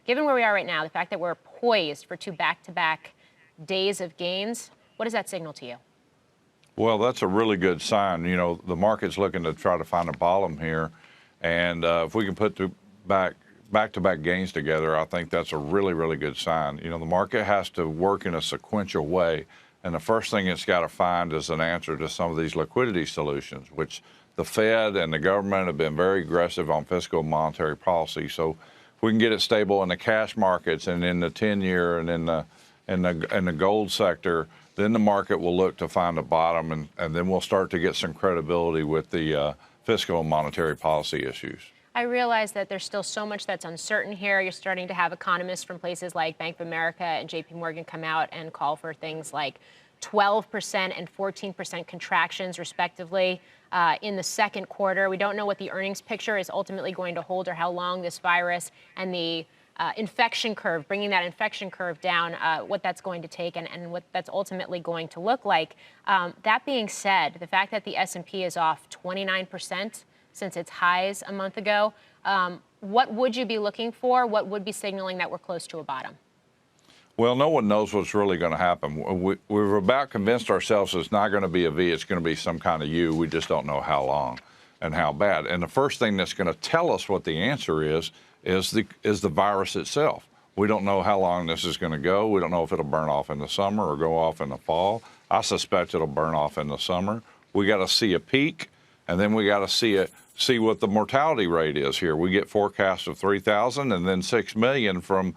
Given where we are right now, the fact that we're poised for 2 back-to-back days of gains, what does that signal to you? Well, that's a really good sign. You know, the market's looking to try to find a bottom here. And if we can put the back-to-back gains together, I think that's a really, really good sign. You know, the market has to work in a sequential way. And the first thing it's got to find is an answer to some of these liquidity solutions, which the Fed and the government have been very aggressive on fiscal and monetary policy. So if we can get it stable in the cash markets and in the 10-year and in the gold sector, then the market will look to find a bottom, and then we'll start to get some credibility with the fiscal and monetary policy issues. I realize that there's still so much that's uncertain here. You're starting to have economists from places like Bank of America and JP Morgan come out and call for things like 12% and 14% contractions, respectively, in the second quarter. We don't know what the earnings picture is ultimately going to hold or how long this virus and the infection curve, bringing that infection curve down, what that's going to take and what that's ultimately going to look like. That being said, the fact that the S&P is off 29% since its highs a month ago, what would you be looking for? What would be signaling that we're close to a bottom? Well, no one knows what's really going to happen. We've about convinced ourselves it's not going to be a V, it's going to be some kind of U. We just don't know how long and how bad. And the first thing that's going to tell us what the answer is the virus itself. We don't know how long this is going to go. We don't know if it'll burn off in the summer or go off in the fall. I suspect it'll burn off in the summer. We got to see a peak, and then we got to see what the mortality rate is here. We get forecasts of 3,000 and then 6 million from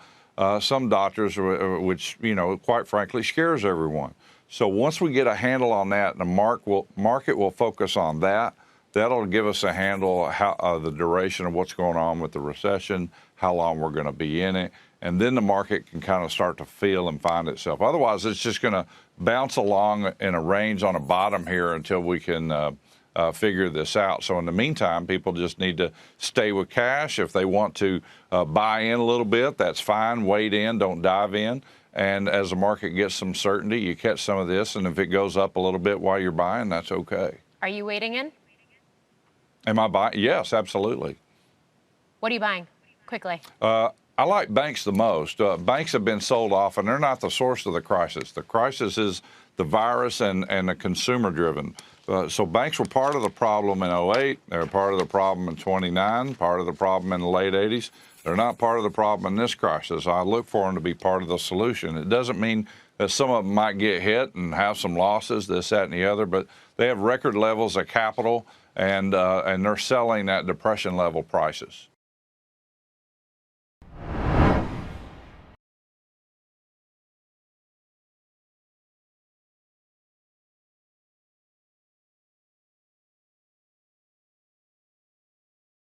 some doctors, which, you know, quite frankly, scares everyone. So once we get a handle on that, the market will focus on that. That'll give us a handle on the duration of what's going on with the recession, how long we're going to be in it, and then the market can kind of start to feel and find itself. Otherwise, it's just going to bounce along in a range on a bottom here until we can figure this out. So in the meantime, people just need to stay with cash. If they want to buy in a little bit, that's fine. Wade in, don't dive in. And as the market gets some certainty, you catch some of this, and if it goes up a little bit while you're buying, that's okay. Are you wading in? Am I buying? Yes, absolutely. What are you buying? Quickly. I like banks the most. Banks have been sold off, and they're not the source of the crisis. The crisis is the virus and the consumer-driven. So banks were part of the problem in 08. They were part of the problem in 29, part of the problem in the late 80s. They're not part of the problem in this crisis. I look for them to be part of the solution. It doesn't mean that some of them might get hit and have some losses, this, that, and the other, but they have record levels of capital, and they're selling at depression-level prices.